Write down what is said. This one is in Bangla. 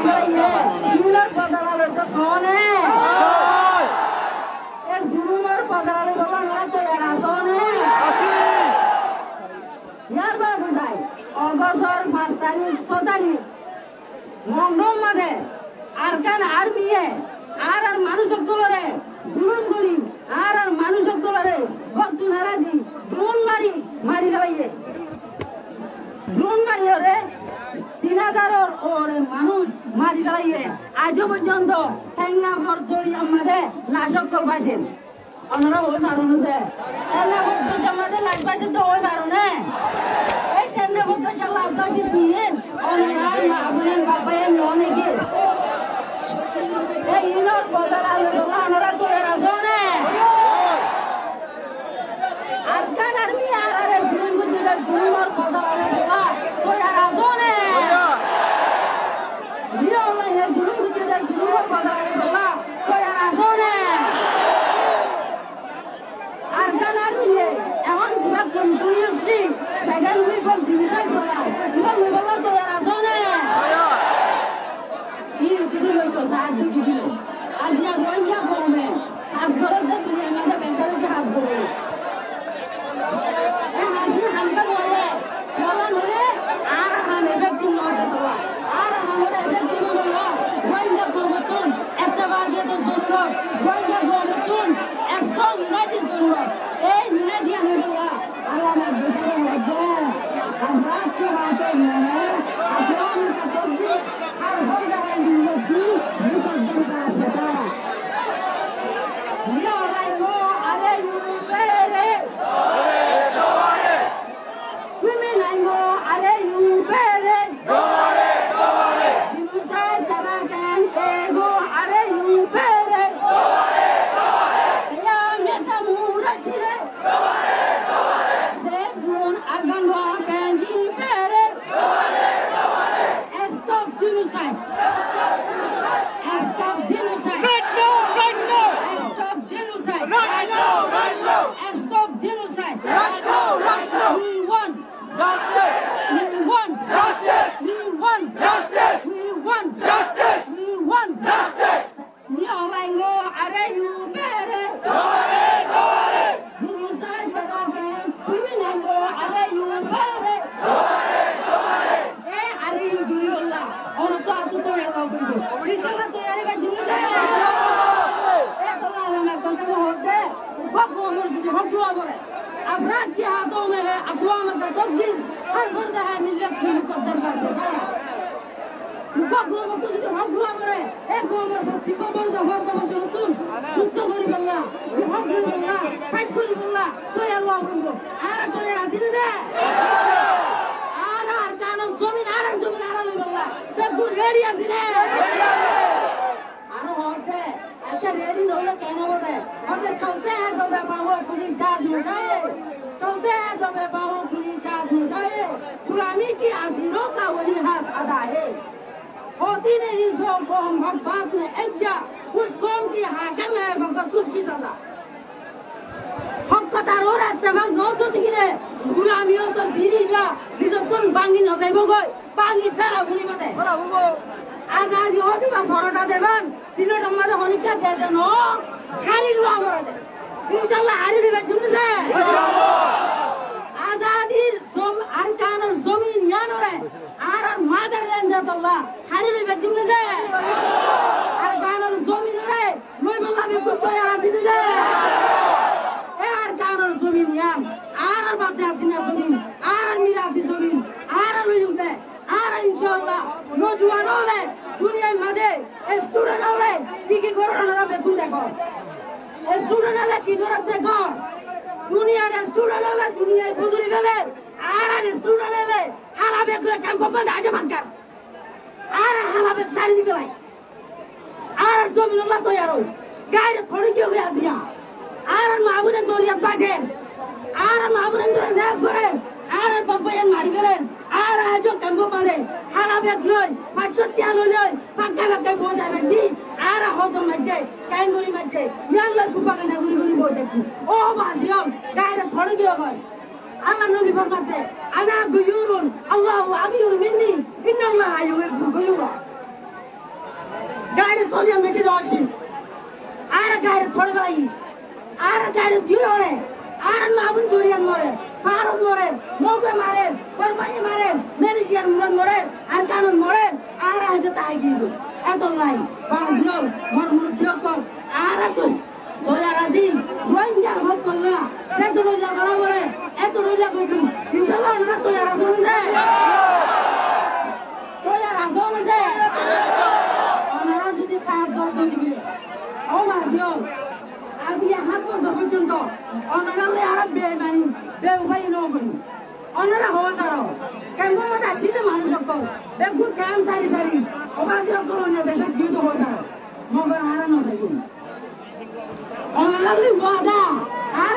ইউনার পদারালে তো সোনে এর জুলুমের পদারালে বলা না তো এরা সোনে ইয়ার বাবু যাই অগস্টর 5 তারিখ 6 তারিখ মংডম মাঝে আরকান আর্মিয়ে আর মানুষক দলরে জুলুম করি আর মানুষক দলরে ভক্ত নারা দি ড্রোন মারি গেলাইয়ে ড্রোন মারি ওরে 3000 ওরে মানুষ মারি গেলাইয়ে আজও পর্যন্ত ঠেঙ্গা ঘর দড়ি আমাদের নাশক করবাসেন ওনারা ওই মারুন আছে ঠেঙ্গা ঘর দড়ি আমাদের লাশবাসে তো ওই মারুনে এই ঠেঙ্গা ঘর দড়ি লাশবাসে দিয়ে ওনারা মারুনের বাবায়ের অনেকে এই ইনোর বদল ওনারা তো এরা শোনে আরকান আর্মি আর জুলুম গুজরাট জুলুমর বদল তো এরা শোনে নিয়মে জুলুম গুজরাট জুলুমর বদল তো এরা শোনে আরকান আর্মি এমন পুরা continuously second week of division চলা এবং বলা তো এরা শোনে তো সাহায্য দিল আজ না রোহিঙ্গা কমে হাস করতে তুমি আমাদের বেসারকে হাস করবে হাসি হামকা বলে বলে আর হাম এফেক্টিভ নয় তো আর আমরা এফেক্টিভ হলো রোহিঙ্গা কমতুন একটা বাজে তো জরুরত রোহিঙ্গা কমতুন স্ট্রং ইউনাইটেড জরুরত এই ইউনাইটেড আমরা আল্লাহ আমার বেসারে মধ্যে আমরা কি বাতে মানে আজম কাতজি আর হইরা দিনতি अफराद के हाथों में है अक़वाम का तकदीर हर फर्द है मिल्लत की मुकद्दर का सितारा मुकद्दर तो जो हम दुआ करे एक कौम पर दीपो पर जो फर्द मसलतुन सुस्त करी बल्ला हम बल्ला फाइट करी बल्ला तो अल्लाह बंदो आरा तो हासिल दे आरा अरकान जमीन आरा ले बल्ला तो रेडी आसिने आरो होते अच्छा रेडी नोले कहनो बोले हम चलते हैं तो बाबा पुलिस चार्ज में जाए चलते हैं तो बाबा पुलिस चार्ज में जाए गुलामी की आज़ीरों का वही हास अदा है होती नहीं जो कौम हर बात में एकजा उस कौम की हाकिम है मगर उसकी सजा हम कतार हो रहा तमाम नौ तो तिगिरे गुलामियों तो बीरीबा बिजतुन बांगी नसाई बोगोय बांगी फेरा बुरी मते आजादी होती बा फरोटा देवन तीनों टमाटर होने क्या देते नो खाली रुआ मरा दे इंशाल्लाह आरी दिबे जुन से आजादी सोम अरकान जमीन यानो रे आर मादरलैंड जातल्ला खाली दिबे जुन से अरकान जमीन रे लोई मल्ला बे कुतो यार आसी दे ए अरकान जमीन यान आर बाते दिना जमीन आर मिरासी जमीन आर लोयुते आर इंशाल्लाह नौजवान होले दुनिया में स्टूडेंट होले की करो ना बेकुन देखो स्टूडेंट होले की करत देखो दुनिया रे स्टूडेंट होले दुनिया बदली गेले आर स्टूडेंट होले हाला बेकुरे कैंप बंद आजे बनकर आर हाला बे सारी निकलाई आर जमीन अल्लाह तो यारो गाय थोड़ी क्यों हुई आसिया आर माबुरे दोरियत बासेन आर माबुरे दोरे नेक करें आर पप्पयन मारी गेलेन आर आजो कैंप बंदे हाला बेक लय 500 टिया लय पाक्का बेक बोदा बेजी आर होतो मजे कैंगुरी मजे याल्ला कुपाका नगुरी बोदे की ओ बाजियम गाय थोड़ी क्यों गय अल्लाह नबी फरमाते अना गुयूरुन अल्लाहु अगीर मिन्नी इन्नल्लाह युहिब्बुल गुयूरा গাড়ি থলিয়া মেটে রসিস আর গাড়ি থড়ে ভাই আর গাড়ি দিয়ে ওড়ে আর মাবুন দরিয়ান মরে ফারুক মরে মগে মারে কোরবানি মারে মেলিশিয়ান মুরান মরে আর কানুন মরে আর আজ তাই গিয়ে এত লাই বাজিও মন মুর বিরক্তর আর তুই দয়া রাজি রোহিঙ্গার হক করলা সে তো রইলা ধরা মরে এত রইলা কইটু ইনশাআল্লাহ না তো আর আসল যায় তো আর আসল যায় আমরা যদি সাহায্য দিবি ও মাজিও আজকে হাত বছর পর্যন্ত অনারালে আর বেমানি বেউপাই নবনি অনারা হওয়া কারো কেমন মত আসিতে মানুষ সকল বেগুন কাম সারি সারি অবাজি সকল অন্য দেশে গিয়ে তো হওয়া কারো মগর হারানো যাইব অনারালে ওয়াদা আর